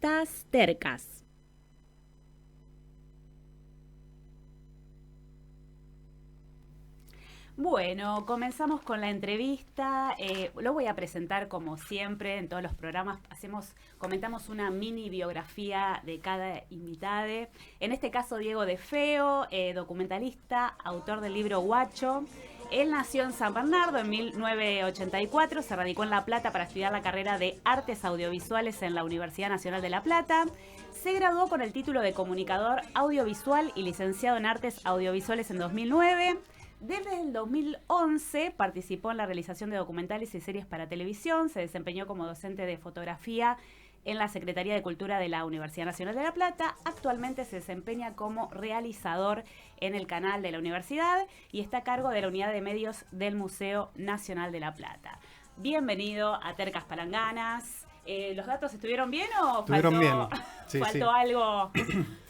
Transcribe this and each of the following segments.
Periodistas tercas. Bueno, comenzamos con la entrevista. Lo voy a presentar como siempre en todos los programas. Comentamos una mini biografía de cada invitado. En este caso, Diego De Feo, documentalista, autor del libro Huacho. Él nació en San Bernardo en 1984, se radicó en La Plata para estudiar la carrera de Artes Audiovisuales en la Universidad Nacional de La Plata. Se graduó con el título de comunicador audiovisual y licenciado en Artes Audiovisuales en 2009. Desde el 2011 participó en la realización de documentales y series para televisión, se desempeñó como docente de fotografía en la Secretaría de Cultura de la Universidad Nacional de La Plata. Actualmente se desempeña como realizador en el canal de la universidad y está a cargo de la unidad de medios del Museo Nacional de La Plata. Bienvenido a Tercas Palanganas. ¿Los datos estuvieron bien o estuvieron bien. Sí, faltó algo?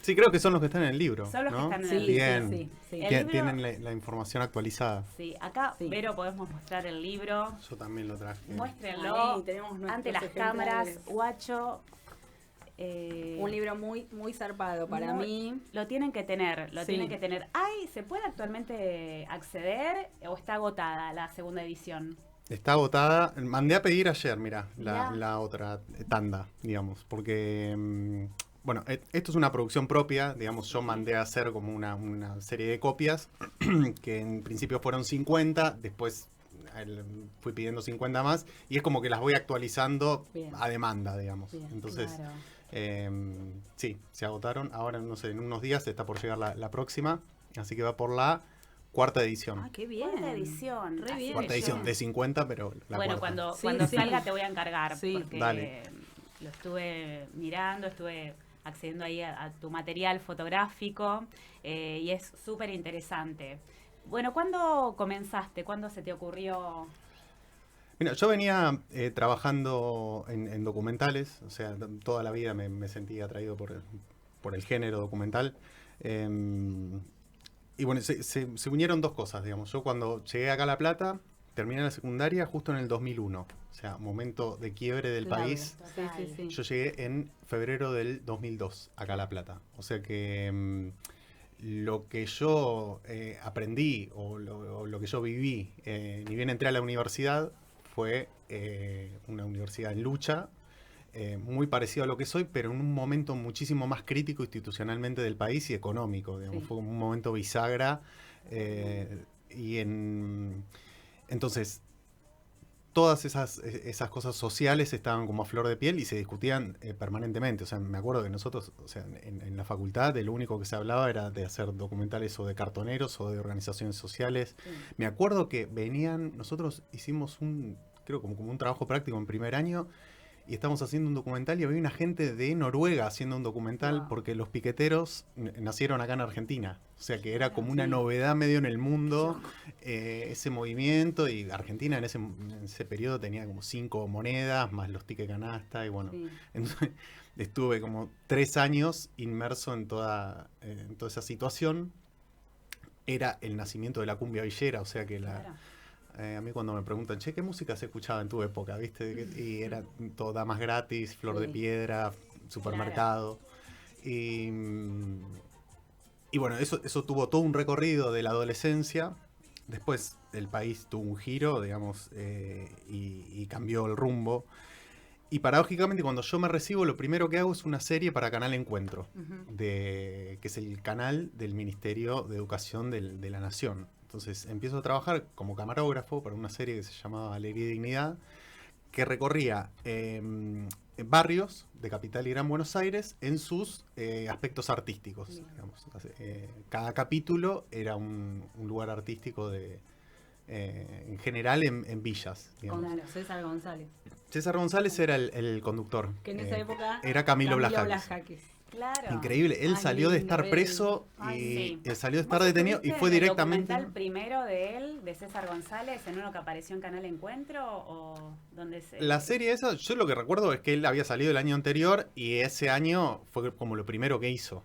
Sí, creo que son los que están en el libro. Son los ¿no? que están en el libro. Bien. Sí. Tienen la información actualizada. Sí, acá, Vero, podemos mostrar el libro. Yo también lo traje. Muéstrenlo ante las cámaras. Huacho. Un libro muy, muy zarpado para mí. Lo tienen que tener, tienen que tener. ¿Se puede actualmente acceder o está agotada la segunda edición? Está agotada. Mandé a pedir ayer, mira, la otra tanda, digamos, porque, bueno, esto es una producción propia, digamos, yo mandé a hacer como una serie de copias, que en principio fueron 50, después fui pidiendo 50 más, y es como que las voy actualizando a demanda, digamos. Entonces, claro. Sí, se agotaron, ahora, no sé, en unos días está por llegar la próxima, así que va por la cuarta edición. Ah, qué bien. Cuarta edición. Re bien. Cuarta edición de 50, pero la bueno, cuarta. cuando salga te voy a encargar, porque dale. Lo estuve mirando, estuve accediendo ahí a tu material fotográfico y es súper interesante. Bueno, ¿cuándo comenzaste? ¿Cuándo se te ocurrió? Mira, yo venía trabajando en documentales, o sea, toda la vida me sentí atraído por el género documental. Y bueno, se unieron dos cosas, digamos. Yo cuando llegué acá a La Plata, terminé la secundaria justo en el 2001. O sea, momento de quiebre del país. Sí. Yo llegué en febrero del 2002 acá a La Plata. O sea que lo que yo aprendí o lo que yo viví, ni bien entré a la universidad, fue una universidad en lucha. Muy parecido a lo que soy, pero en un momento muchísimo más crítico institucionalmente del país y económico. Digamos. Fue un momento bisagra. Entonces, todas esas cosas sociales estaban como a flor de piel y se discutían permanentemente. O sea, me acuerdo que nosotros, o sea, en la facultad, de lo único que se hablaba era de hacer documentales o de cartoneros o de organizaciones sociales. Me acuerdo que nosotros hicimos creo como un trabajo práctico en primer año, y estábamos haciendo un documental y había una gente de Noruega haciendo un documental porque los piqueteros nacieron acá en Argentina. O sea que era como una novedad medio en el mundo ese movimiento, y Argentina en ese periodo tenía como 5 monedas más los tickets canasta y bueno. Entonces estuve como 3 años inmerso en toda esa situación. Era el nacimiento de la cumbia villera, o sea que a mí cuando me preguntan, ¿qué música se escuchaba en tu época? ¿Viste? Y era todo Damas Gratis, Flor de Piedra, Supermercado. Y bueno, eso tuvo todo un recorrido de la adolescencia. Después el país tuvo un giro, digamos, y cambió el rumbo. Y paradójicamente cuando yo me recibo, lo primero que hago es una serie para Canal Encuentro, que es el canal del Ministerio de Educación de la Nación. Entonces empiezo a trabajar como camarógrafo para una serie que se llamaba Alegría y Dignidad, que recorría barrios de Capital y Gran Buenos Aires en sus aspectos artísticos. Digamos. Cada capítulo era un lugar artístico en general en villas. Digamos. Claro, César González. César González era el conductor. Que en esa época era Camilo Blajakis. Claro. Increíble. Él salió de estar preso y salió de estar detenido y fue directamente... ¿El documental primero de él, de César González, en uno que apareció en Canal Encuentro o dónde se...? La serie esa, yo lo que recuerdo es que él había salido el año anterior y ese año fue como lo primero que hizo.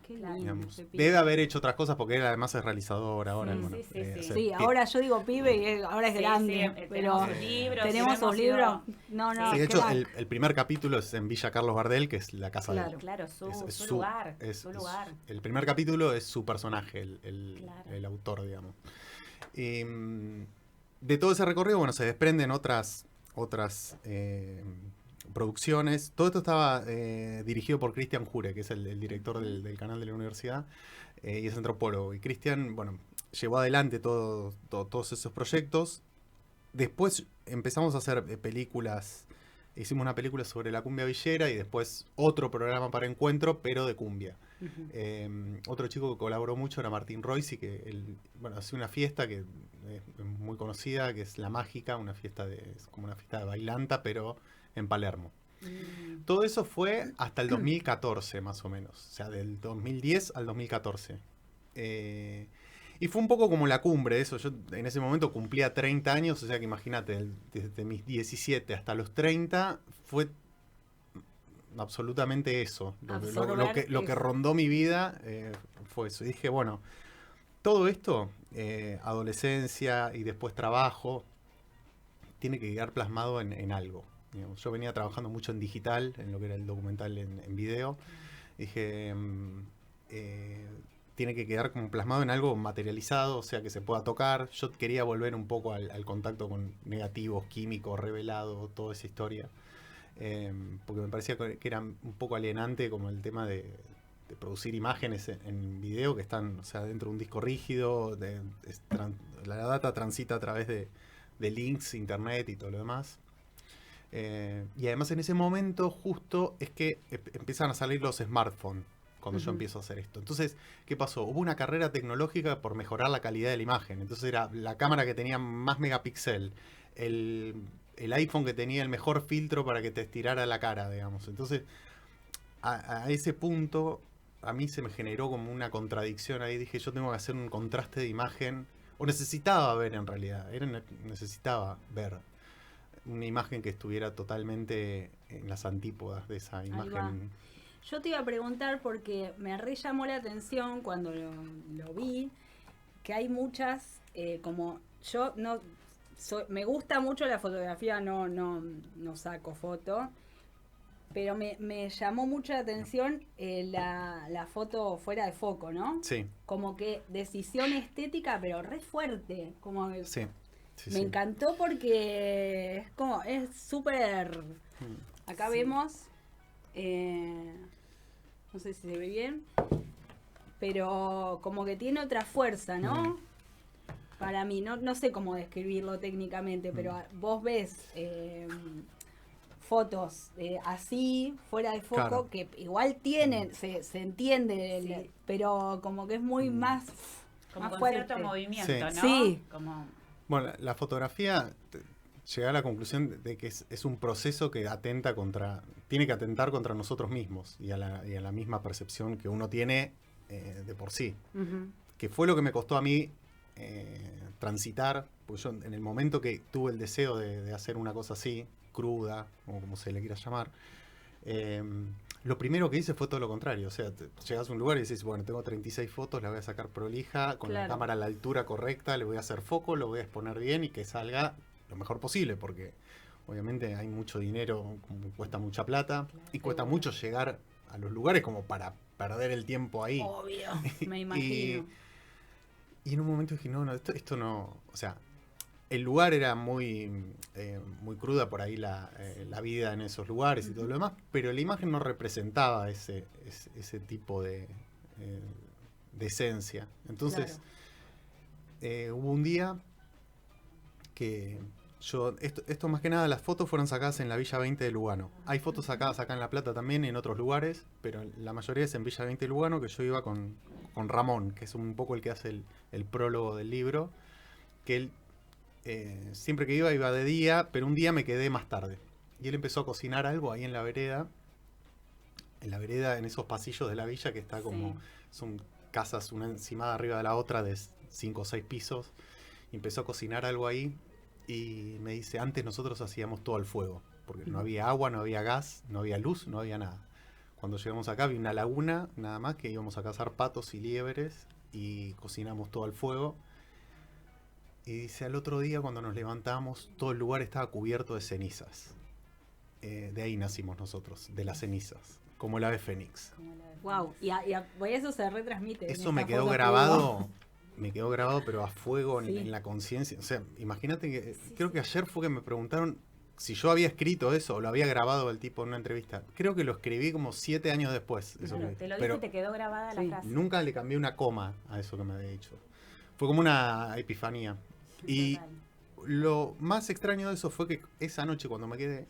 Debe haber hecho otras cosas porque él además es realizador ahora. Sí, ahora yo digo pibe y ahora es grande, pero tenemos sus libros. No, sí, de hecho, el primer capítulo es en Villa Carlos Gardel, que es la casa de él. Claro, su lugar. El primer capítulo es su personaje, el autor, digamos. Y, de todo ese recorrido, bueno, se desprenden otras producciones. Todo esto estaba dirigido por Cristian Jure, que es el director del canal de la universidad, y es antropólogo. Y Cristian, bueno, llevó adelante todos esos proyectos. Después empezamos a hacer películas. Hicimos una película sobre la cumbia villera y después otro programa para Encuentro, pero de cumbia. Otro chico que colaboró mucho era Martín Royce, que hace una fiesta que es muy conocida, que es La Mágica, es como una fiesta de bailanta, pero en Palermo. Todo eso fue hasta el 2014, más o menos. O sea, del 2010 al 2014. Y fue un poco como la cumbre de eso. Yo en ese momento cumplía 30 años, o sea que imagínate, desde mis 17 hasta los 30 fue absolutamente eso. Lo que rondó mi vida fue eso. Y dije, bueno, todo esto, adolescencia y después trabajo, tiene que quedar plasmado en algo. Digamos, yo venía trabajando mucho en digital, en lo que era el documental en video. Dije... tiene que quedar como plasmado en algo materializado, o sea, que se pueda tocar. Yo quería volver un poco al contacto con negativos, químicos, revelado, toda esa historia. Porque me parecía que era un poco alienante como el tema de producir imágenes en video que están, o sea, dentro de un disco rígido. La data transita a través de links, internet y todo lo demás. Y además en ese momento justo es que empiezan a salir los smartphones. Cuando yo empiezo a hacer esto. Entonces, ¿qué pasó? Hubo una carrera tecnológica por mejorar la calidad de la imagen. Entonces era la cámara que tenía más megapíxel, el iPhone que tenía el mejor filtro para que te estirara la cara, digamos. Entonces, a ese punto, a mí se me generó como una contradicción ahí. Dije, yo tengo que hacer un contraste de imagen, o necesitaba ver en realidad, necesitaba ver una imagen que estuviera totalmente en las antípodas de esa imagen. Yo te iba a preguntar porque me re llamó la atención cuando lo vi, que hay muchas, como yo me gusta mucho la fotografía, no saco foto, pero me llamó mucho la atención la foto fuera de foco, ¿no? Sí. Como que decisión estética, pero re fuerte, como que sí, me encantó porque es súper, acá vemos... no sé si se ve bien, pero como que tiene otra fuerza, ¿no? Para mí, no sé cómo describirlo técnicamente, pero vos ves fotos así, fuera de foco, claro, que igual tienen, se entiende, pero como que es muy más, como más con fuerte. Cierto movimiento, sí, ¿no? Sí. Como... Bueno, la fotografía... Llegué a la conclusión de que es un proceso que tiene que atentar contra nosotros mismos y a la misma percepción que uno tiene de por sí. Que fue lo que me costó a mí transitar, porque yo en el momento que tuve el deseo de hacer una cosa así, cruda, o como se le quiera llamar, lo primero que hice fue todo lo contrario. O sea, llegas a un lugar y dices, bueno, tengo 36 fotos, las voy a sacar prolija, con la cámara a la altura correcta, le voy a hacer foco, lo voy a exponer bien y que salga lo mejor posible, porque obviamente hay mucho dinero, cuesta mucha plata, y cuesta mucho llegar a los lugares como para perder el tiempo ahí. Obvio, me imagino. Y en un momento dije, no, esto no, o sea, el lugar era muy cruda por ahí la vida en esos lugares y todo lo demás, pero la imagen no representaba ese tipo de esencia. Entonces, hubo un día que esto más que nada, las fotos fueron sacadas en la Villa 20 de Lugano. Hay fotos sacadas acá en La Plata también, en otros lugares, pero la mayoría es en Villa 20 de Lugano, que yo iba con Ramón, que es un poco el que hace el prólogo del libro, que él siempre que iba de día, pero un día me quedé más tarde. Y él empezó a cocinar algo ahí en la vereda, en la vereda, en esos pasillos de la villa que está como, son casas una encima de arriba de la otra de 5 o 6 pisos. Y empezó a cocinar algo ahí y me dice, antes nosotros hacíamos todo al fuego, porque no había agua, no había gas, no había luz, no había nada. Cuando llegamos acá había una laguna, nada más, que íbamos a cazar patos y liebres y cocinamos todo al fuego. Y dice, al otro día cuando nos levantamos, todo el lugar estaba cubierto de cenizas. De ahí nacimos nosotros, de las cenizas, como el ave fénix. Wow, y eso se retransmite. Eso me quedó grabado, pero a fuego en la conciencia. O sea, imagínate que, creo que ayer fue que me preguntaron si yo había escrito eso o lo había grabado el tipo en una entrevista. Creo que lo escribí como 7 años después. Eso claro, te lo dije y te quedó grabada la frase. Nunca le cambié una coma a eso que me había dicho. Fue como una epifanía. Y lo más extraño de eso fue que esa noche cuando me quedé,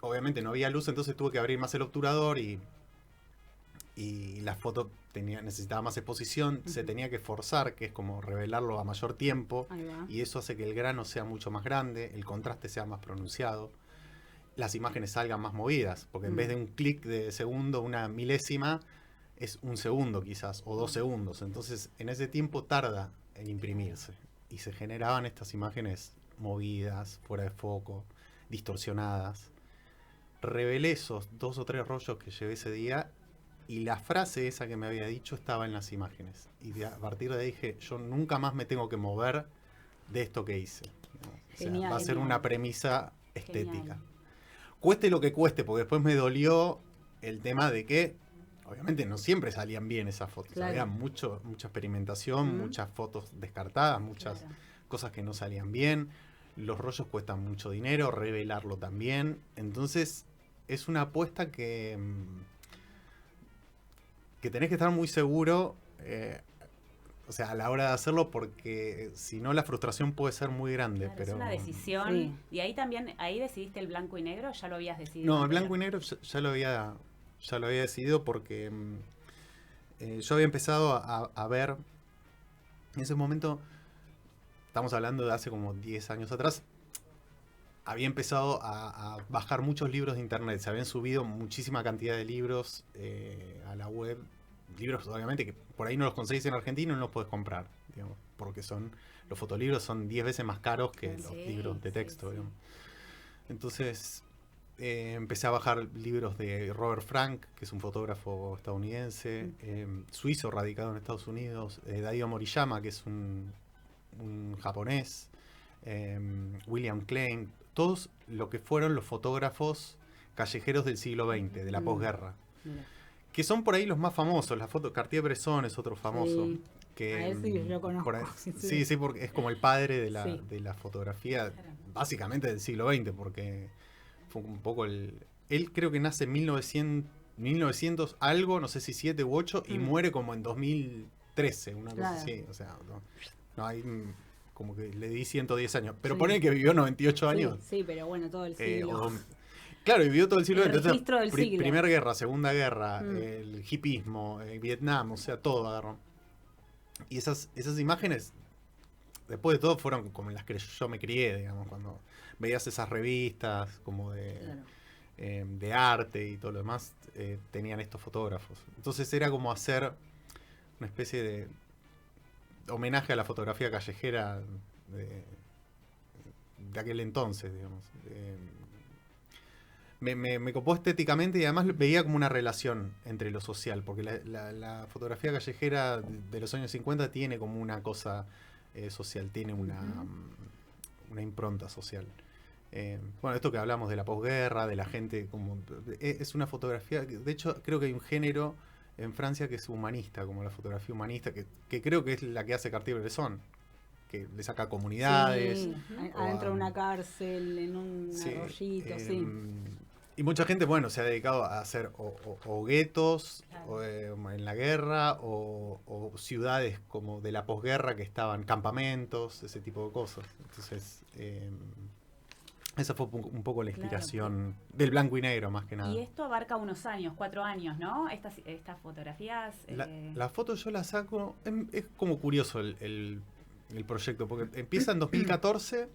obviamente no había luz, entonces tuve que abrir más el obturador y la foto necesitaba más exposición, se tenía que forzar, que es como revelarlo a mayor tiempo, y eso hace que el grano sea mucho más grande, el contraste sea más pronunciado, las imágenes salgan más movidas, porque en vez de un clic de segundo, una milésima, es 1 segundo quizás, o 2 segundos, entonces en ese tiempo tarda en imprimirse, y se generaban estas imágenes movidas, fuera de foco, distorsionadas. Revelé esos 2 o 3 rollos que llevé ese día y la frase esa que me había dicho estaba en las imágenes. Y a partir de ahí dije, yo nunca más me tengo que mover de esto que hice. O sea, va a ser una premisa estética. Genial. Cueste lo que cueste, porque después me dolió el tema de que, obviamente, no siempre salían bien esas fotos. Claro. Había mucha experimentación, muchas fotos descartadas, muchas cosas que no salían bien. Los rollos cuestan mucho dinero, revelarlo también. Entonces, es una apuesta que tenés que estar muy seguro, o sea, a la hora de hacerlo, porque si no la frustración puede ser muy grande. Claro, pero es una decisión. Y ahí también, ahí decidiste el blanco y negro, ¿ya lo habías decidido? No, el blanco y negro ya lo había decidido porque yo había empezado a ver, en ese momento, estamos hablando de hace como 10 años atrás, había empezado a bajar muchos libros de internet, se habían subido muchísima cantidad de libros a la web, libros obviamente que por ahí no los conseguís en Argentina y no los podés comprar, digamos, porque los fotolibros son 10 veces más caros que los libros de texto. Digamos. Entonces empecé a bajar libros de Robert Frank, que es un fotógrafo estadounidense, suizo radicado en Estados Unidos, Daido Moriyama, que es un japonés, William Klein, todos lo que fueron los fotógrafos callejeros del siglo XX, de la posguerra. Que son por ahí los más famosos. La foto Cartier-Bresson es otro famoso. Sí. Que, a él sí yo conozco. Sí, porque es como el padre de la fotografía, básicamente del siglo XX, porque fue un poco él creo que nace en 1900 algo, no sé si 7 u 8, y muere como en 2013, una cosa así. O sea, no hay... como que le di 110 años. Pero pone que vivió 98 años. Sí, pero bueno, todo el siglo. Claro, vivió todo el siglo. El registro del siglo. Primera guerra, Segunda guerra, el hipismo, Vietnam, o sea, todo agarró. Y esas imágenes, después de todo, fueron como las que yo me crié, digamos, cuando veías esas revistas como de arte y todo lo demás, tenían estos fotógrafos. Entonces era como hacer una especie de homenaje a la fotografía callejera de aquel entonces, digamos. Me copó estéticamente y además veía como una relación entre lo social, porque la fotografía callejera de los años 50 tiene como una cosa social, tiene una impronta social. Bueno, esto que hablamos de la posguerra, de la gente, como es una fotografía, de hecho creo que hay un género en Francia que es humanista, como la fotografía humanista, que creo que es la que hace Cartier-Bresson, que le saca comunidades. Adentro de una cárcel, en un arroyito, Y mucha gente, bueno, se ha dedicado a hacer o guetos en la guerra, o ciudades como de la posguerra que estaban, campamentos, ese tipo de cosas. Entonces, esa fue un poco la inspiración del blanco y negro, más que nada. Y esto abarca unos años, 4 años, ¿no? Estas fotografías... La foto yo la saco... Es como curioso el proyecto, porque empieza en 2014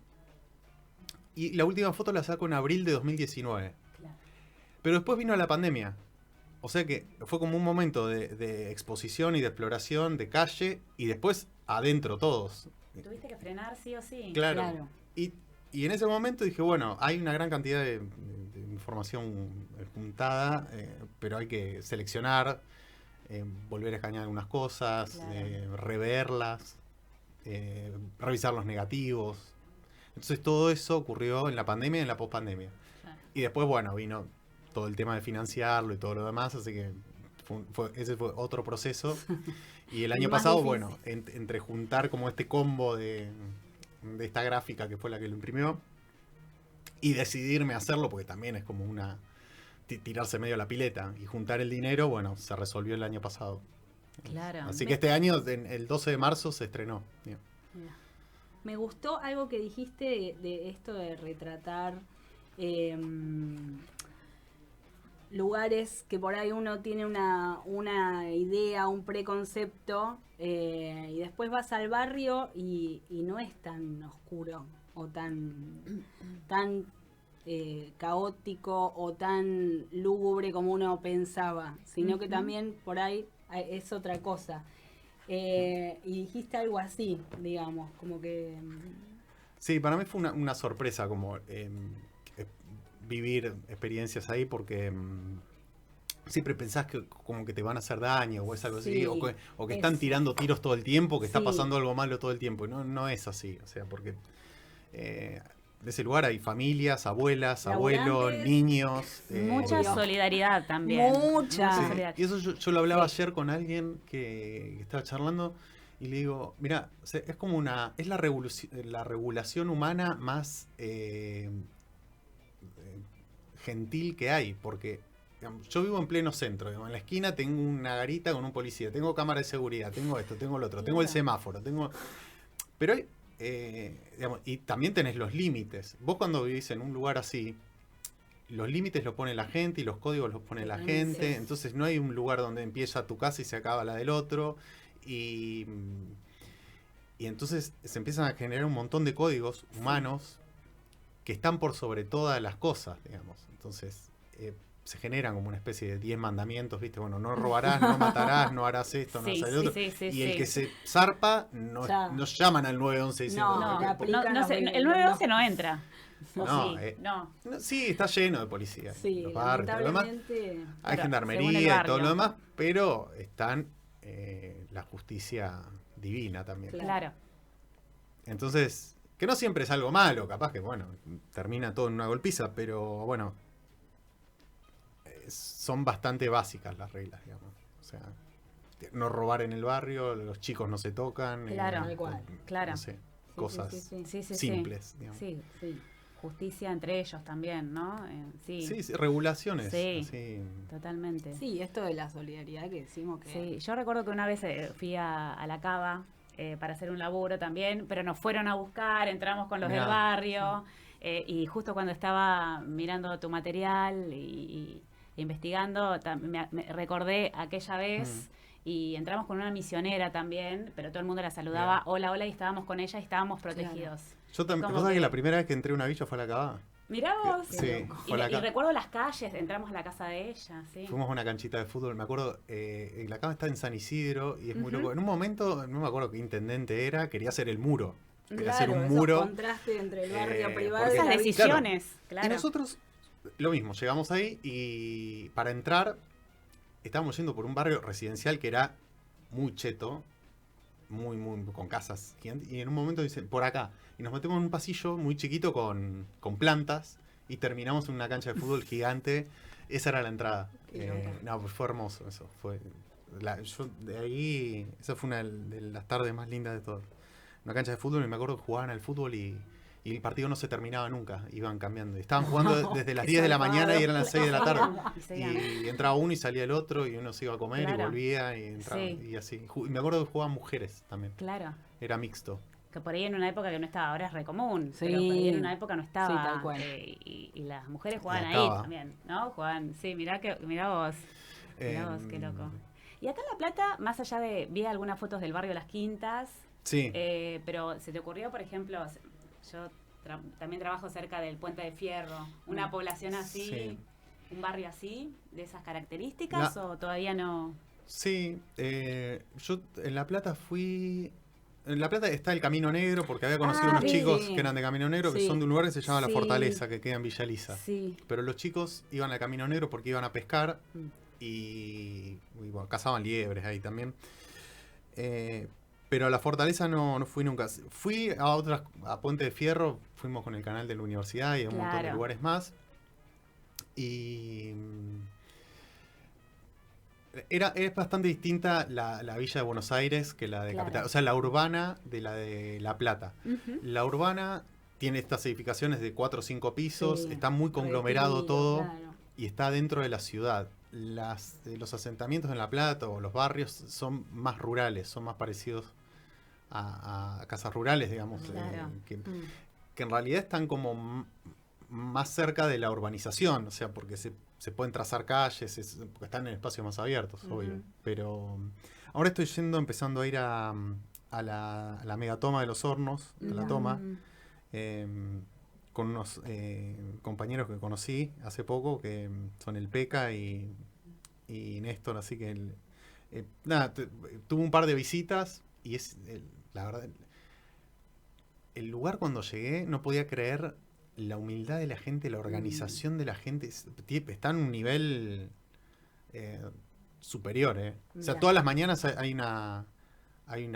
y la última foto la saco en abril de 2019. Claro. Pero después vino la pandemia. O sea que fue como un momento de exposición y de exploración, de calle, y después adentro todos. Tuviste que frenar sí o sí. Claro. Y en ese momento dije, bueno, hay una gran cantidad de información juntada, pero hay que seleccionar, volver a escanear algunas cosas, reverlas, revisar los negativos. Entonces todo eso ocurrió en la pandemia y en la pospandemia. Claro. Y después, bueno, vino todo el tema de financiarlo y todo lo demás, así que ese fue otro proceso. Y el año Más pasado, difícil. bueno, entre juntar como este combo de esta gráfica que fue la que lo imprimió y decidirme a hacerlo, porque también es como tirarse medio a la pileta y juntar el dinero, bueno, se resolvió el año pasado. Claro. Así que este año, el 12 de marzo, se estrenó. Mira. Me gustó algo que dijiste de esto de retratar lugares que por ahí uno tiene una idea, un preconcepto, y después vas al barrio y no es tan oscuro o tan caótico o tan lúgubre como uno pensaba, sino que también por ahí es otra cosa. Y dijiste algo así, digamos, como que... Sí, para mí fue una sorpresa como vivir experiencias ahí, porque siempre pensás que como que te van a hacer daño o es algo así, Sí, o que están tirando tiros todo el tiempo, que está Sí. pasando algo malo todo el tiempo. Y no es así, o sea, porque de ese lugar hay familias, abuelas, abuelos, Laburantes. niños. Mucha Obvio. solidaridad también. Mucha. Sí, solidaridad. y eso yo lo hablaba ayer con alguien que estaba charlando y le digo, mira, es como es la regulación humana más gentil que hay, porque digamos, yo vivo en pleno centro, digamos, en la esquina tengo una garita con un policía, tengo cámara de seguridad, tengo esto, tengo lo otro, tengo el semáforo, pero hay, digamos, y también tenés los límites. Vos cuando vivís en un lugar así, los límites los pone la gente y los códigos los pone la gente. Sí. Entonces no hay un lugar donde empieza tu casa y se acaba la del otro. Y entonces se empiezan a generar un montón de códigos humanos que están por sobre todas las cosas, digamos. Entonces se generan como una especie de 10 mandamientos, ¿viste? Bueno, no robarás, no matarás, no harás esto, no Sí, harás lo otro. sí, sí, Y el sí. que se zarpa, Ya. nos llaman al 911 diciendo... No, No, le no, aplican no los sé, videos, el 911 no entra. ¿O No, sí? No. No, sí, está lleno de policías. Sí, los barrios, todo lo demás. lamentablemente... Hay Pero, según el gendarmería y todo barrio. lo demás, pero están la justicia divina también. Claro. Entonces, que no siempre es algo malo, capaz que, bueno, termina todo en una golpiza, pero bueno, son bastante básicas las reglas, digamos. O sea, no robar en el barrio, los chicos no se tocan. Claro, tal cual. Claro. No sé, Sí, cosas sí, sí, Sí, sí, simples, digamos. Sí. Sí. Justicia entre ellos también, ¿no? Sí, Sí, regulaciones. Sí. Así. totalmente. Sí, esto de la solidaridad que decimos que... Sí, yo recuerdo que una vez fui a la Cava para hacer un laburo también, pero nos fueron a buscar, entramos con los Mirá. del barrio, y justo cuando estaba mirando tu material y investigando, me recordé aquella vez y entramos con una misionera también, pero todo el mundo la saludaba, Mirá. hola, hola, y estábamos con ella y estábamos protegidos. Yo también, Como ¿vos sabés que- que la primera vez que entré a una villa fue a la Cava? Mirá vos. Sí, Y, fue la y Cava. recuerdo las calles, entramos a la casa de ella, sí. Fuimos a una canchita de fútbol, me acuerdo, la Cava está en San Isidro y es muy Ujú. loco. En un momento, no me acuerdo qué intendente era, quería hacer el muro. Quería hacer Claro, un esos muro. contrastes entre el barrio porque- privado y Esas la Claro. decisiones, claro. Y nosotros, lo mismo, llegamos ahí y para entrar estábamos yendo por un barrio residencial que era muy cheto, muy, con casas gigantes. Y en un momento dicen, por acá. Y nos metemos en un pasillo muy chiquito con plantas y terminamos en una cancha de fútbol gigante. Esa era la entrada. Qué loco. No, pues fue hermoso eso. Yo de ahí, esa fue una de las tardes más lindas de todo. Una cancha de fútbol y me acuerdo que jugaban al fútbol y el partido no se terminaba nunca, iban cambiando. Estaban jugando desde las Qué 10 de la zarpado. mañana y eran las 6 de la tarde. Y seguían. Y entraba uno y salía el otro y uno se iba a comer y Claro. volvía y entraba Sí. y así. Y me acuerdo que jugaban mujeres también. Claro. Era mixto. Que por ahí en una época que no estaba, ahora es re común, Sí. pero por ahí en una época no estaba. Sí, tal cual. Y las mujeres jugaban La ahí Cava. también, ¿no? Jugaban, sí, mirá vos, mirá vos, qué loco. Y acá en La Plata, más allá de, vi algunas fotos del barrio Las Quintas, Sí. pero se te ocurrió, por ejemplo, yo también trabajo cerca del Puente de Fierro, una población así, Sí. un barrio así, de esas características, o todavía no? Sí, yo en La Plata fui... En La Plata está el Camino Negro, porque había conocido unos sí. chicos que eran de Camino Negro, que Sí. son de un lugar que se llama La Sí. Fortaleza, que queda en Villa Elisa. Sí. Pero los chicos iban al Camino Negro porque iban a pescar Mm. y bueno, cazaban liebres ahí también. Pero a La Fortaleza no fui nunca. Fui a Puente de Fierro, fuimos con el canal de la universidad y a un montón de Claro. lugares más. Y es bastante distinta la villa de Buenos Aires que la de Claro. Capital. O sea, la urbana de la de La Plata. Ujú. La urbana tiene estas edificaciones de 4 o 5 pisos, Sí, está muy conglomerado retiro, todo claro. y está dentro de la ciudad. Los asentamientos en La Plata o los barrios son más rurales, son más parecidos a casas rurales, digamos, Claro. que Mm. en realidad están como más cerca de la urbanización, o sea, porque se pueden trazar calles, porque están en espacios más abiertos, Ujú. obvio. Pero ahora estoy empezando a ir a la megatoma de los hornos, a la Ya. toma, Mm. con unos compañeros que conocí hace poco, que son el Peca y Néstor, así que nada, tuve un par de visitas y la verdad, el lugar cuando llegué no podía creer la humildad de la gente, la organización de la gente, está en un nivel superior, ¿eh? O sea, Mirá. todas las mañanas hay una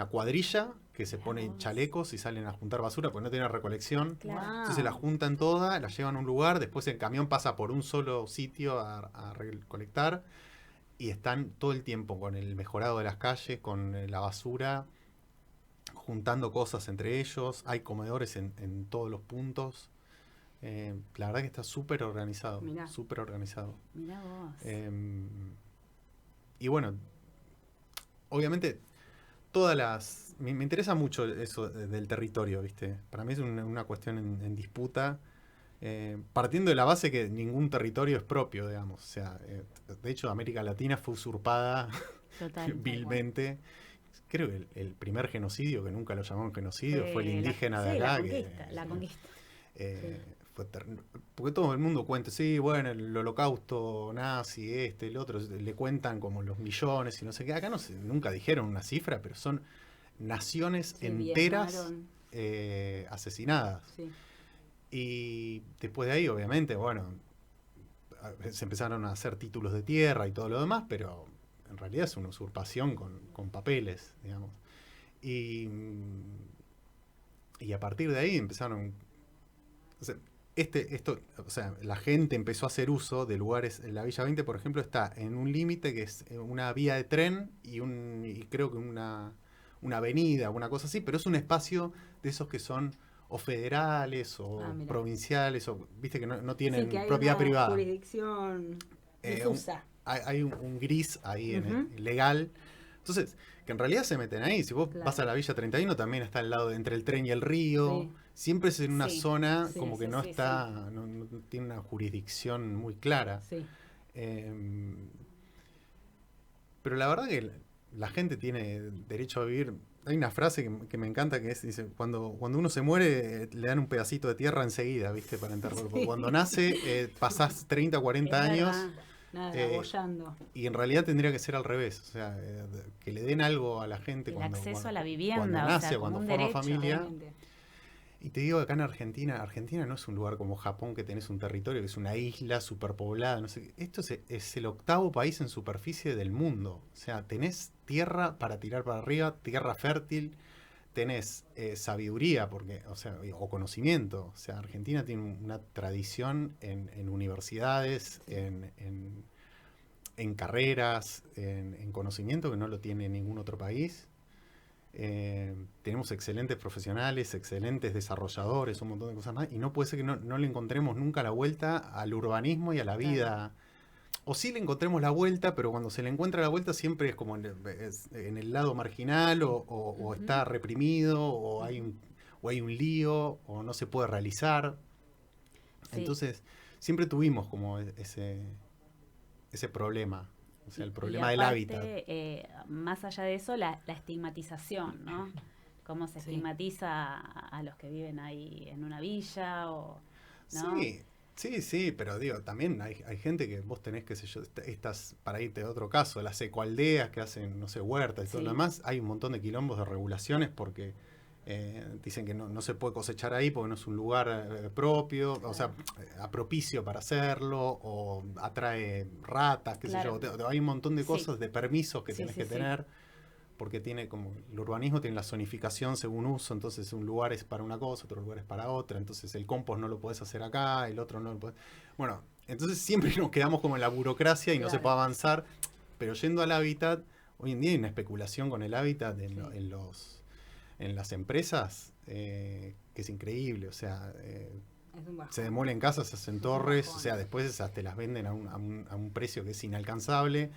cuadrilla que se Mirá pone vos. chalecos y salen a juntar basura porque no tienen recolección. Claro. Wow. Entonces la juntan toda, la llevan a un lugar, después el camión pasa por un solo sitio a recolectar y están todo el tiempo con el mejorado de las calles, con la basura, juntando cosas entre ellos. Hay comedores en todos los puntos. La verdad que está súper organizado, Mirá. súper organizado. Mirá vos. Y bueno, obviamente me interesa mucho eso del territorio, ¿viste? Para mí es una cuestión en disputa, partiendo de la base que ningún territorio es propio, digamos. O sea, de hecho América Latina fue usurpada Total. vilmente. Creo que el primer genocidio, que nunca lo llamaron genocidio, fue el indígena de sí, acá. la conquista, la conquista. Fue porque todo el mundo cuenta, sí, bueno, el holocausto nazi, el otro, le cuentan como los millones y no sé qué. Acá nunca dijeron una cifra, pero son naciones Sí, enteras diezmaron. asesinadas. Sí. Y después de ahí, obviamente, bueno, se empezaron a hacer títulos de tierra y todo lo demás, pero en realidad es una usurpación con papeles, digamos. Y a partir de ahí empezaron... O sea, o sea, la gente empezó a hacer uso de lugares. La Villa 20, por ejemplo, está en un límite que es una vía de tren y creo que una avenida, una cosa así, pero es un espacio de esos que son o federales o Mirá. provinciales, o viste que no tienen Sí, que hay propiedad una privada. jurisdicción difusa. Hay un gris ahí Ujú. legal. Entonces, que en realidad se meten ahí. Si vos Claro. vas a la Villa 31, también está al lado entre el tren y el río. Sí. Siempre es en una Sí, zona sí, como que sí, no sí, está, no tiene una jurisdicción muy clara. Sí. Pero la verdad que la gente tiene derecho a vivir. Hay una frase que me encanta que dice, cuando uno se muere le dan un pedacito de tierra enseguida, ¿viste? Para enterrarlo. Porque cuando nace pasás 30 o 40 Es años verdad. Nada, abollando. y en realidad tendría que ser al revés. O sea, que le den algo a la gente El cuando acceso a cuando la vivienda, cuando o nace, sea, o cuando como un forma derecho. familia. Totalmente. Y te digo que acá en Argentina no es un lugar como Japón, que tenés un territorio que es una isla superpoblada, no sé qué. Esto es el 8º país en superficie del mundo. O sea, tenés tierra para tirar para arriba, tierra fértil, tenés sabiduría, o conocimiento. O sea, Argentina tiene una tradición en universidades, en carreras, en conocimiento que no lo tiene ningún otro país. Tenemos excelentes profesionales, excelentes desarrolladores, un montón de cosas más, y no puede ser que no le encontremos nunca la vuelta al urbanismo y a la vida. O sí le encontremos la vuelta, pero cuando se le encuentra la vuelta siempre es como en el lado marginal, o está reprimido, o hay un lío, o no se puede realizar. Sí. Entonces, siempre tuvimos como ese problema. O sea, el problema Y del aparte, hábitat. Más allá de eso, la estigmatización, ¿no? Cómo se Sí. estigmatiza a los que viven ahí en una villa, o, ¿no? Sí, Sí, pero digo, también hay gente que vos tenés, qué sé yo, estas, para irte a otro caso, las ecoaldeas que hacen, no sé, huertas y todo Sí. lo demás, hay un montón de quilombos de regulaciones porque dicen que no se puede cosechar ahí porque no es un lugar propio, o sea, propicio para hacerlo, o atrae ratas, qué Claro. sé yo, hay un montón de Sí. cosas, de permisos que Sí, tenés sí, que sí. tener. Porque tiene como el urbanismo tiene la zonificación según uso, entonces un lugar es para una cosa, otro lugar es para otra, entonces el compost no lo podés hacer acá, el otro no lo podés. Bueno, entonces siempre nos quedamos como en la burocracia y no se Claro. puede avanzar, pero yendo al hábitat, hoy en día hay una especulación con el hábitat en las empresas que es increíble, o sea, Es un bajón. se demolen casas, se hacen Es un torres, bajón. o sea, después esas te las venden a un precio que es inalcanzable.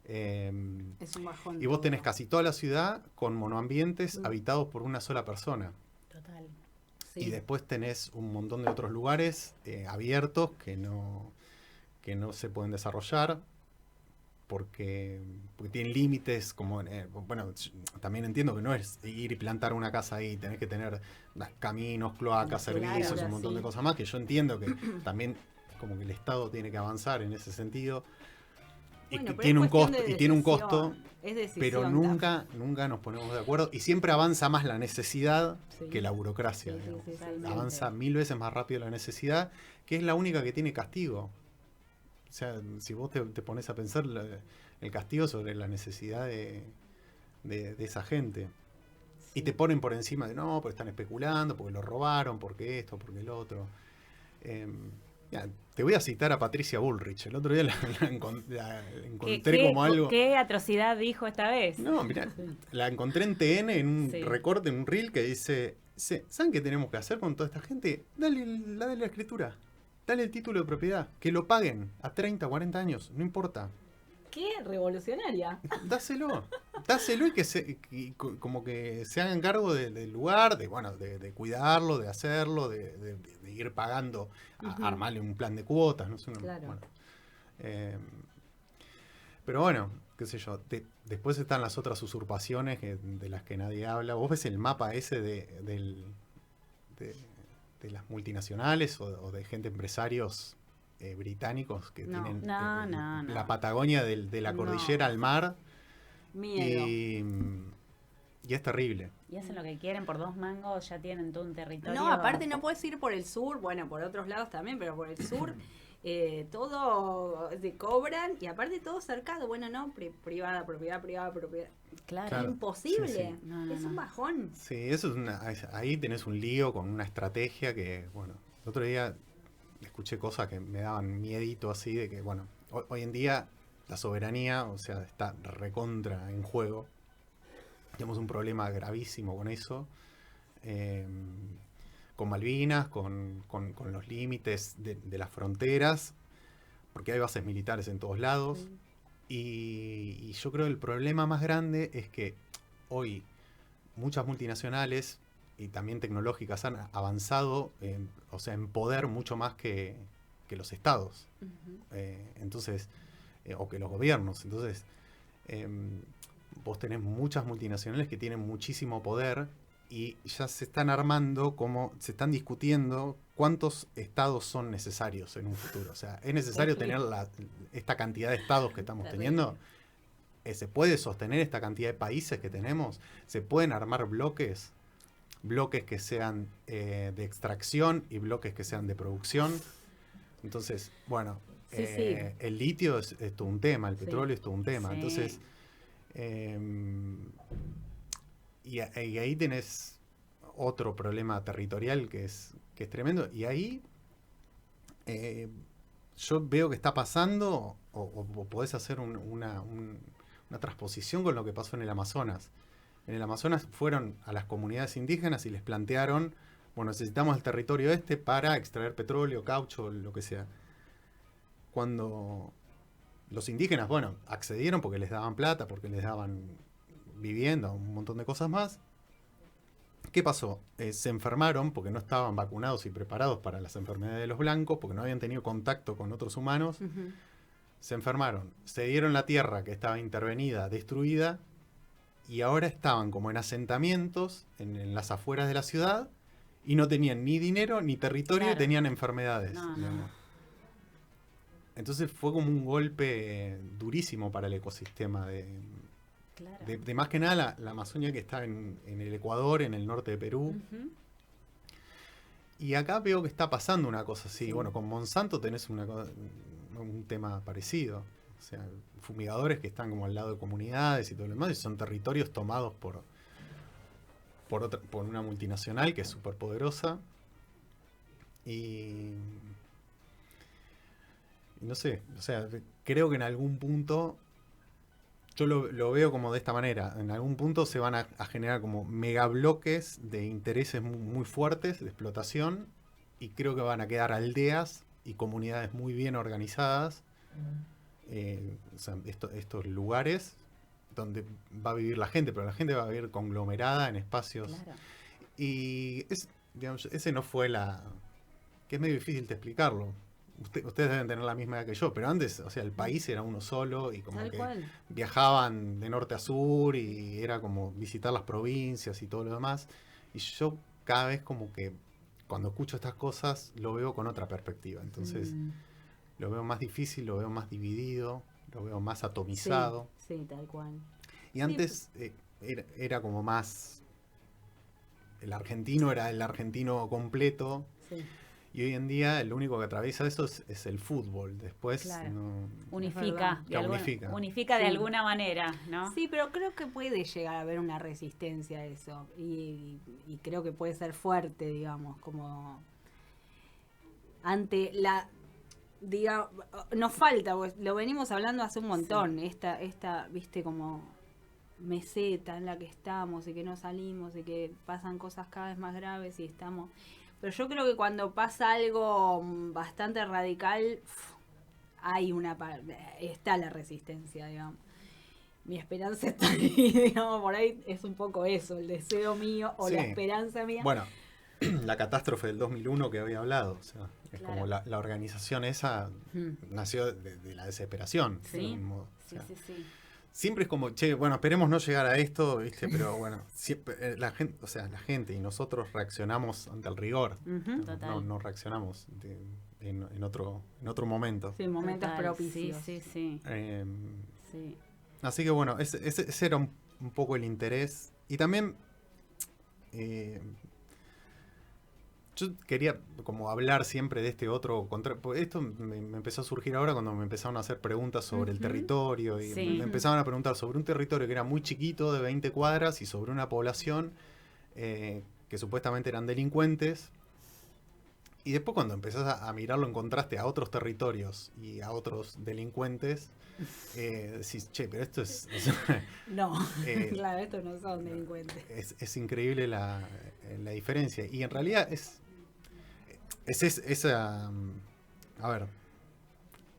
Es un bajón. Y vos tenés todo. casi toda la ciudad con monoambientes Mm. habitados por una sola persona. Total. Sí. Y después tenés un montón de otros lugares abiertos que no se pueden desarrollar porque tienen límites. Como bueno, también entiendo que no es ir y plantar una casa ahí, tenés que tener caminos, cloacas, Claro, servicios, un montón sí. de cosas más, que yo entiendo que también como que el Estado tiene que avanzar en ese sentido. Y Bueno, que pero tiene es un cuestión costo, de y tiene un decisión. costo, Es decisión pero nunca nos ponemos de acuerdo y siempre avanza más la necesidad Sí. que la burocracia. Sí, sí, digamos. sí, sí, Avanza 1000 veces más rápido la necesidad, que es la única que tiene castigo. O sea, si vos te pones a pensar el castigo sobre la necesidad de esa gente. Y te ponen por encima de, no, porque están especulando, porque lo robaron, porque esto, porque el otro. Mira, te voy a citar a Patricia Bullrich. El otro día la encontré como algo... ¿Qué atrocidad dijo esta vez? No, mirá, la encontré en TN en un Sí. recorte, en un reel que dice, ¿saben qué tenemos que hacer con toda esta gente? Dale la escritura, dale el título de propiedad, que lo paguen a 30, 40 años, no importa. ¿Qué? Revolucionaria. Dáselo y como que se hagan cargo del lugar, de cuidarlo, de hacerlo, de ir pagando, Ujú. armarle un plan de cuotas, no sé. Claro. Bueno. Pero bueno, qué sé yo, después están las otras usurpaciones de las que nadie habla. ¿Vos ves el mapa ese de las multinacionales o de gente empresarios británicos que No. tienen No. la Patagonia de la No. cordillera al mar? Miedo. Y es terrible. Y hacen lo que quieren por 2 mangos, ya tienen todo un territorio. No, aparte no puedes ir por el sur, bueno, por otros lados también, pero por el sur todo te cobran y aparte todo cercado, bueno, no, privada, propiedad. Claro. Claro. Imposible, Sí, sí. No. es un bajón. Sí, eso ahí tenés un lío con una estrategia que, bueno, el otro día escuché cosas que me daban miedito así de que, bueno, hoy en día la soberanía, o sea, está recontra en juego. Tenemos un problema gravísimo con eso, con Malvinas, con los límites de las fronteras, porque hay bases militares en todos lados. Y yo creo que el problema más grande es que hoy muchas multinacionales y también tecnológicas han avanzado, o sea, en poder mucho más que los estados, entonces, o que los gobiernos. Entonces, vos tenés muchas multinacionales que tienen muchísimo poder y ya se están armando, se están discutiendo cuántos estados son necesarios en un futuro. O sea, es necesario tener esta cantidad de estados que estamos teniendo. ¿Se puede sostener esta cantidad de países que tenemos? ¿Se pueden armar bloques que sean de extracción y bloques que sean de producción? Entonces, bueno, Sí. el litio es todo un tema, el petróleo es todo un tema. Sí. Entonces, y ahí tenés otro problema territorial que es tremendo. Y ahí yo veo que está pasando, o podés hacer una transposición con lo que pasó en el Amazonas. En el Amazonas fueron a las comunidades indígenas y les plantearon, bueno, necesitamos el territorio para extraer petróleo, caucho, lo que sea. Cuando los indígenas, bueno, accedieron porque les daban plata, porque les daban vivienda, un montón de cosas más. ¿Qué pasó? Se enfermaron porque no estaban vacunados y preparados para las enfermedades de los blancos, porque no habían tenido contacto con otros humanos. Se enfermaron, se dieron la tierra que estaba intervenida, destruida, y ahora estaban como en asentamientos en las afueras de la ciudad y no tenían ni dinero ni territorio Claro. y tenían enfermedades. No. Digamos. Entonces fue como un golpe durísimo para el ecosistema Claro. de más que nada la Amazonia, que está en el Ecuador, en el norte de Perú. Ujú. Y acá veo que está pasando una cosa así. Sí. Bueno, con Monsanto tenés un tema parecido. O sea, fumigadores que están como al lado de comunidades y todo lo demás, y son territorios tomados por una multinacional que es súper poderosa. Y no sé, o sea, creo que en algún punto, yo lo veo como de esta manera, en algún punto se van a generar como megabloques de intereses muy fuertes, de explotación, y creo que van a quedar aldeas y comunidades muy bien organizadas, o sea, estos lugares donde va a vivir la gente, pero la gente va a vivir conglomerada en espacios. Claro. Y digamos, ese no fue que es medio difícil de explicarlo. Ustedes deben tener la misma edad que yo, pero antes, o sea, el país era uno solo y como Tal que cual. viajaban de norte a sur y era como visitar las provincias y todo lo demás. Y yo cada vez como que cuando escucho estas cosas lo veo con otra perspectiva. Entonces lo veo más difícil, lo veo más dividido, lo veo más atomizado. Sí, tal cual. Y antes era como más... El argentino era el argentino completo. Sí. Y hoy en día lo único que atraviesa eso es el fútbol. Después Claro. no... Unifica, Claro, unifica. unifica de Sí. alguna manera, ¿no? Sí, pero creo que puede llegar a haber una resistencia a eso. Y creo que puede ser fuerte, digamos, como ante la... nos falta, pues, lo venimos hablando hace un montón, esta, viste, como meseta en la que estamos y que no salimos y que pasan cosas cada vez más graves y estamos... Pero yo creo que cuando pasa algo bastante radical, hay está la resistencia, digamos. Mi esperanza está ahí, digamos, por ahí es un poco eso, el deseo mío o Sí. la esperanza mía. Bueno, la catástrofe del 2001 que había hablado, o sea, es Claro. como la organización esa nació de la desesperación. Sí. de algún modo. O Sí, sea, sí, sí. siempre es como, che, bueno, esperemos no llegar a esto, ¿viste? Pero bueno, siempre, la gente y nosotros reaccionamos ante el rigor. Ujú. Total. No reaccionamos en otro momento. Sí, momentos Total, propicios. Sí, sí, sí. Eh, Sí. Así que bueno, ese era un poco el interés. Y también yo quería como hablar siempre de este otro porque esto me empezó a surgir ahora cuando me empezaron a hacer preguntas sobre el Ujú. territorio. Y Sí. me empezaban a preguntar sobre un territorio que era muy chiquito, de 20 cuadras, y sobre una población que supuestamente eran delincuentes. Y después cuando empezás a mirarlo en contraste a otros territorios y a otros delincuentes, decís, che, pero esto es... o sea, No, Eh, claro, estos no son delincuentes. es increíble la diferencia. Y en realidad esa... A ver,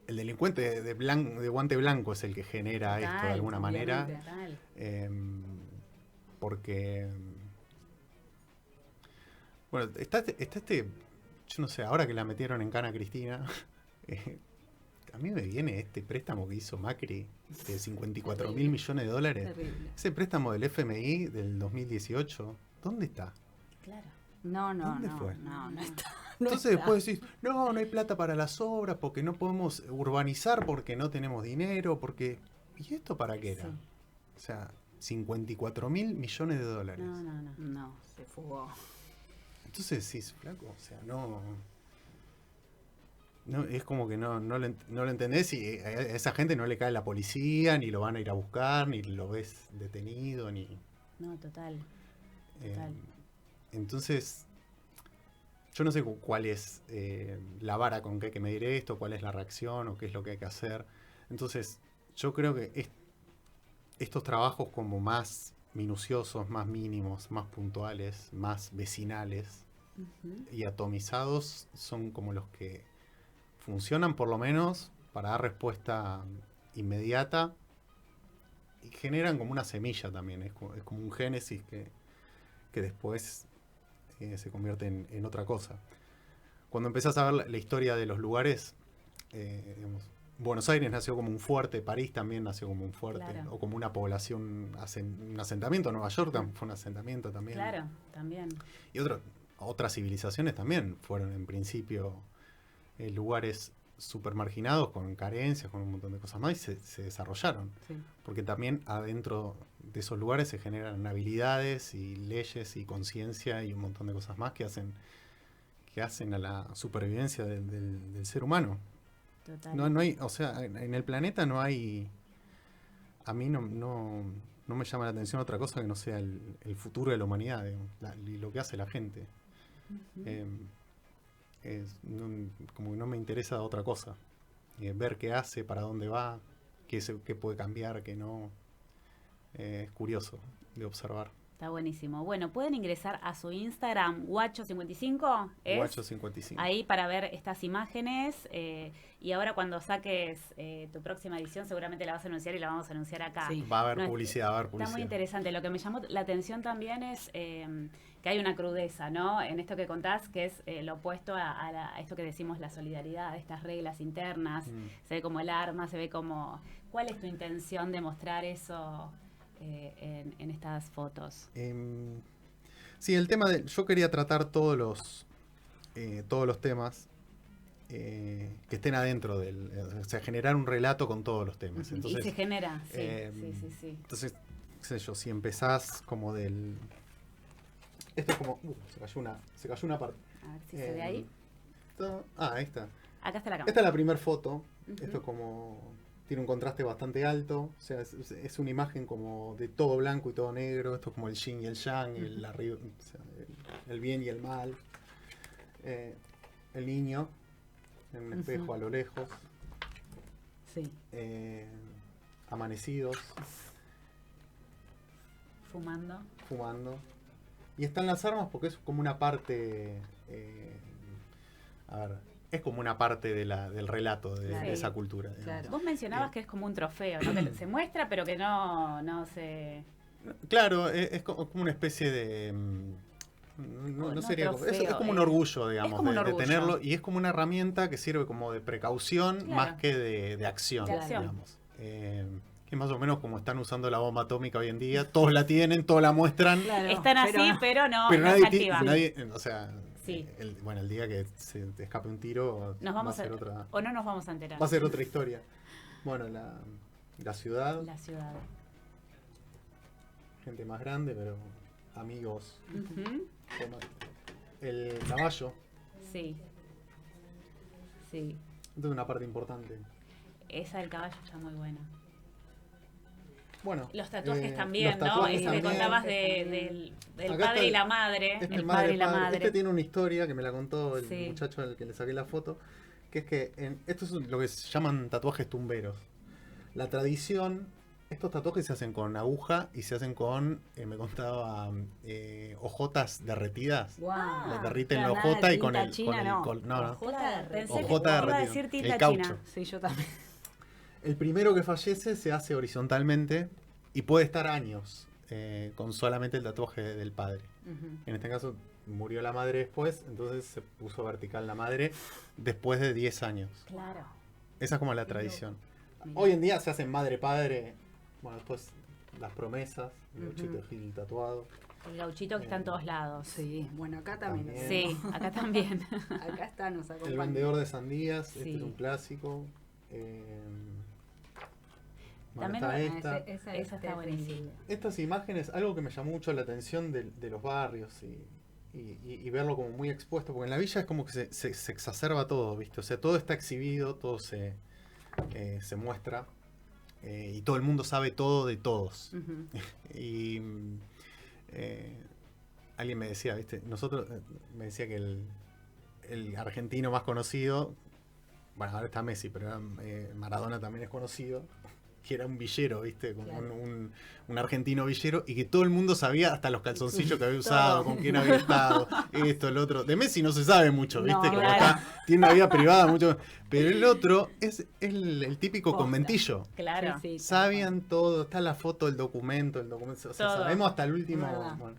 el delincuente de guante blanco es el que genera esto de Total, alguna manera. obviamente. Total. Porque... Bueno, está yo no sé, ahora que la metieron en cana a Cristina, a mí me viene este préstamo que hizo Macri de 54 mil millones de dólares. Terrible. Ese préstamo del FMI del 2018, ¿dónde está? Claro. No ¿Dónde fue? No está. Entonces después decís, no hay plata para las obras porque no podemos urbanizar, porque no tenemos dinero, porque... ¿Y esto para qué era? Sí. O sea, 54 mil millones de dólares. No. No, se fugó. Entonces decís, flaco, o sea, no, es como que no lo entendés, y a esa gente no le cae la policía, ni lo van a ir a buscar, ni lo ves detenido, ni... No, total. eh, Total. entonces, yo no sé cuál es la vara con que hay que medir esto, cuál es la reacción o qué es lo que hay que hacer. Entonces, yo creo que estos trabajos como más minuciosos, más mínimos, más puntuales, más vecinales Ujú. y atomizados son como los que funcionan por lo menos para dar respuesta inmediata y generan como una semilla también, es como un génesis que después se convierte en otra cosa. Cuando empezás a ver la historia de los lugares, digamos, Buenos Aires nació como un fuerte, París también nació como un fuerte, Claro. o como una población, un asentamiento, Nueva York fue un asentamiento también. Claro, también. Y otras civilizaciones también fueron en principio lugares súper marginados, con carencias, con un montón de cosas más, y se desarrollaron. Sí. Porque también adentro de esos lugares se generan habilidades y leyes y conciencia y un montón de cosas más que hacen a la supervivencia del ser humano. Total. No hay, o sea, en el planeta no hay, a mí no me llama la atención otra cosa que no sea el futuro de la humanidad, digamos, y lo que hace la gente. Como que no me interesa otra cosa. Ver qué hace, para dónde va, qué puede cambiar, qué no. Es curioso de observar. Está buenísimo. Bueno, pueden ingresar a su Instagram, Guacho55. Guacho55. Ahí para ver estas imágenes. Y ahora cuando saques tu próxima edición, seguramente la vas a anunciar y la vamos a anunciar acá. Sí. Va a haber No, publicidad, va a haber publicidad. Está muy interesante. Lo que me llamó la atención también es que hay una crudeza, ¿no? En esto que contás, que es lo opuesto a esto que decimos, la solidaridad, estas reglas internas. Se ve como el arma, se ve como... ¿Cuál es tu intención de mostrar eso en estas fotos? Sí, el tema de... Yo quería tratar todos los temas que estén adentro del... O sea, generar un relato con todos los temas. Entonces, y se genera, sí, sí. Entonces, qué sé yo, si empezás como del... Esto es como... se cayó una parte. A ver si se ve ahí. Ahí está. Acá está la cámara. Esta es la primera foto. Esto es como... Tiene un contraste bastante alto. O sea, es una imagen como de todo blanco y todo negro. Esto es como el yin y el yang, o sea, el bien y el mal. El niño en un espejo a lo lejos. Sí. Amanecidos. Fumando. Y están las armas porque es como una parte... es como una parte del relato de esa cultura. Claro. Vos mencionabas que es como un trofeo, ¿no? Que se muestra, pero que no se... Claro, es como una especie de... No sería trofeo, es como un orgullo, digamos, como un de orgullo. tenerlo. Y es como una herramienta que sirve como de precaución Claro. más que de acción, De acción. digamos. Que es más o menos como están usando la bomba atómica hoy en día. Todos la tienen, todos la muestran. Claro, Están así, pero no se activan. O sea, Sí. el día que se te escape un tiro Nos va vamos a ser otra... o no nos vamos a enterar. Va a ser otra historia. Bueno, la ciudad, La ciudad. gente más grande, pero amigos. Ujú. El caballo, Sí. esto es una parte importante. Esa del caballo está muy buena. Bueno, Los tatuajes los también, ¿no? tatuajes Ese que también. contabas del Acá padre está y la madre. Este El es padre y la padre. madre. Este tiene una historia que me la contó el Sí. muchacho al que le saqué la foto, que es que esto es lo que se llaman tatuajes tumberos. La tradición, estos tatuajes se hacen con aguja y se hacen con, me contaba, hojotas derretidas. Wow. Le derriten la Claro, nada de hojota y con tinta el... china, con el no. col- no. Claro, pensé que Hojota iba a derretida. decir tinta El caucho. china. Sí, yo también. El primero que fallece se hace horizontalmente y puede estar años con solamente el tatuaje del padre. En este caso murió la madre después, entonces se puso vertical la madre después de 10 años. Claro. Esa es como la tradición. Mira. Hoy en día se hacen madre-padre, bueno, después las promesas, el Gauchito de Gil tatuado. El gauchito que está en todos lados. Sí, bueno, acá también. También. Sí, acá también. Acá está, nos El acompaña. vendedor de sandías, Sí. este es un clásico. Bueno, También está Esa Esa está buenísima. Estas imágenes, algo que me llamó mucho la atención de los barrios y verlo como muy expuesto, porque en la villa es como que se exacerba todo, ¿viste? O sea, todo está exhibido, todo se muestra y todo el mundo sabe todo de todos. Ujú. Y alguien me decía, ¿viste? Me decía que el argentino más conocido, bueno, ahora está Messi, pero Maradona también es conocido, que era un villero, ¿viste? Como Claro. un argentino villero, y que todo el mundo sabía hasta los calzoncillos que había usado, con quién había estado, esto, el otro. De Messi no se sabe mucho, ¿viste? No, Como claro. tiene una vida privada mucho. Pero el otro es el típico Posta. conventillo. Claro. Sí, sí, Sabían todo, está la foto, el documento, o sea, Todo. sabemos hasta el último. Verdad. Bueno.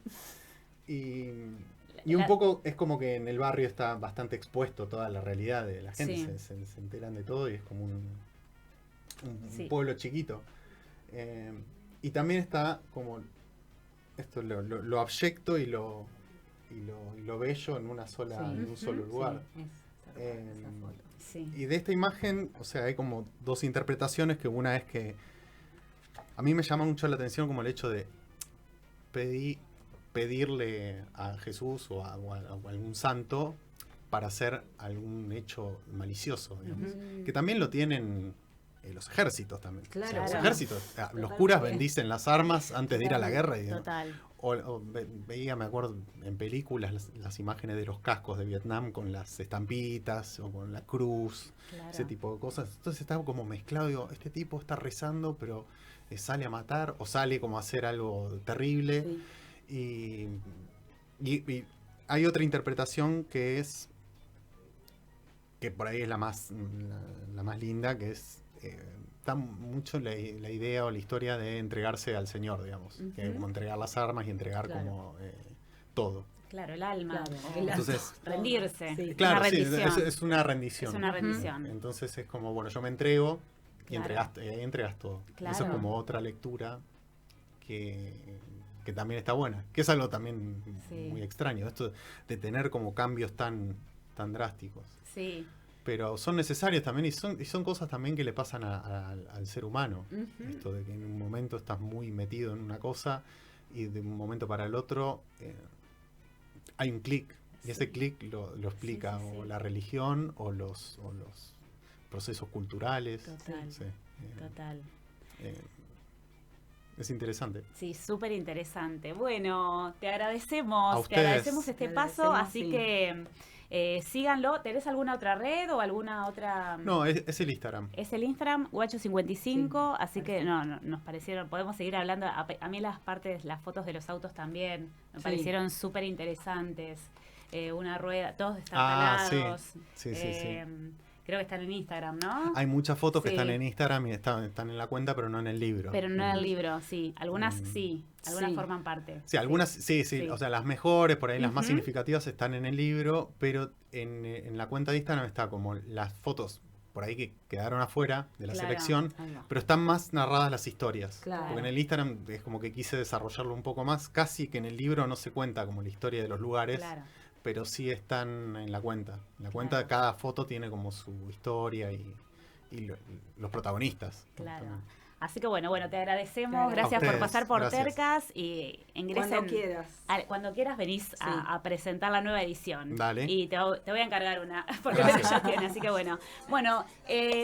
Y un La- poco es como que en el barrio está bastante expuesto toda la realidad de la gente, Sí. se enteran de todo y es como un Sí. pueblo chiquito. Y también está como esto lo abyecto y lo bello en una sola, Sí. en un solo lugar. Sí, esa Eh, foto. Sí. Y de esta imagen, o sea, hay como dos interpretaciones, que una es que a mí me llama mucho la atención como el hecho de pedirle a Jesús o a algún santo para hacer algún hecho malicioso, digamos. Que también lo tienen los ejércitos también. Claro. O sea, los Claro. ejércitos, los curas bendicen las armas antes de ir a la guerra. Y, Total. veía, me acuerdo, en películas las imágenes de los cascos de Vietnam con las estampitas o con la cruz, Claro. ese tipo de cosas. Entonces estaba como mezclado, digo, este tipo está rezando, pero sale a matar o sale como a hacer algo terrible. Sí. Y hay otra interpretación que es, que por ahí es la más linda, que es, está mucho la idea o la historia de entregarse al Señor, digamos. Que es como entregar las armas y entregar Claro. como todo. Claro, el alma. Claro, O el alma. Entonces, rendirse. Sí. claro, una sí, rendición. es una rendición. Es una rendición. Entonces es como, bueno, yo me entrego y Claro. entregas todo. Claro. Eso es como otra lectura que también está buena. Que es algo también Sí. muy extraño, esto de tener como cambios tan drásticos. Sí. Pero son necesarios también y son cosas también que le pasan al ser humano. Ujú. Esto de que en un momento estás muy metido en una cosa y de un momento para el otro hay un clic. Y ese clic lo explica Sí, sí, o sí. la religión o los procesos culturales. Total. Sí, Total. es interesante. Sí, súper interesante. Bueno, te agradecemos. A Te ustedes. agradecemos este Te paso, agradecemos, así sí. que síganlo. ¿Tenés alguna otra red o alguna otra...? No, es el Instagram. Es el Instagram, Guacho55, Sí, así que no, nos parecieron, podemos seguir hablando. A mí las fotos de los autos también me Sí. parecieron súper interesantes. Una rueda, todos Ah, sí. destartalados. Sí, sí, sí. Creo que están en Instagram, ¿no? Hay muchas fotos que Sí. están en Instagram y están en la cuenta, pero no en el libro. Pero no en el libro, sí. Algunas sí, algunas Sí. forman parte. Sí, algunas sí. Sí. O sea, las mejores, por ahí las más Ujú. significativas están en el libro, pero en la cuenta de Instagram está como las fotos por ahí que quedaron afuera de la Claro. selección, Ahí va. pero están más narradas las historias. Claro. Porque en el Instagram es como que quise desarrollarlo un poco más, casi que en el libro no se cuenta como la historia de los lugares, Claro. pero sí están en la cuenta. En la cuenta Claro. cada foto tiene como su historia y los protagonistas. Claro. También. Así que bueno, te agradecemos. Claro. Gracias A por ustedes, pasar por gracias. Tercas y ingresen. Cuando quieras. Cuando quieras venís Sí. a presentar la nueva edición. Dale. Y te voy a encargar una, porque Gracias. ya tiene, así que bueno. Bueno,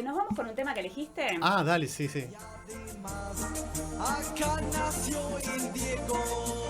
nos vamos con un tema que elegiste. Ah, dale, sí. Acá nació el Diego.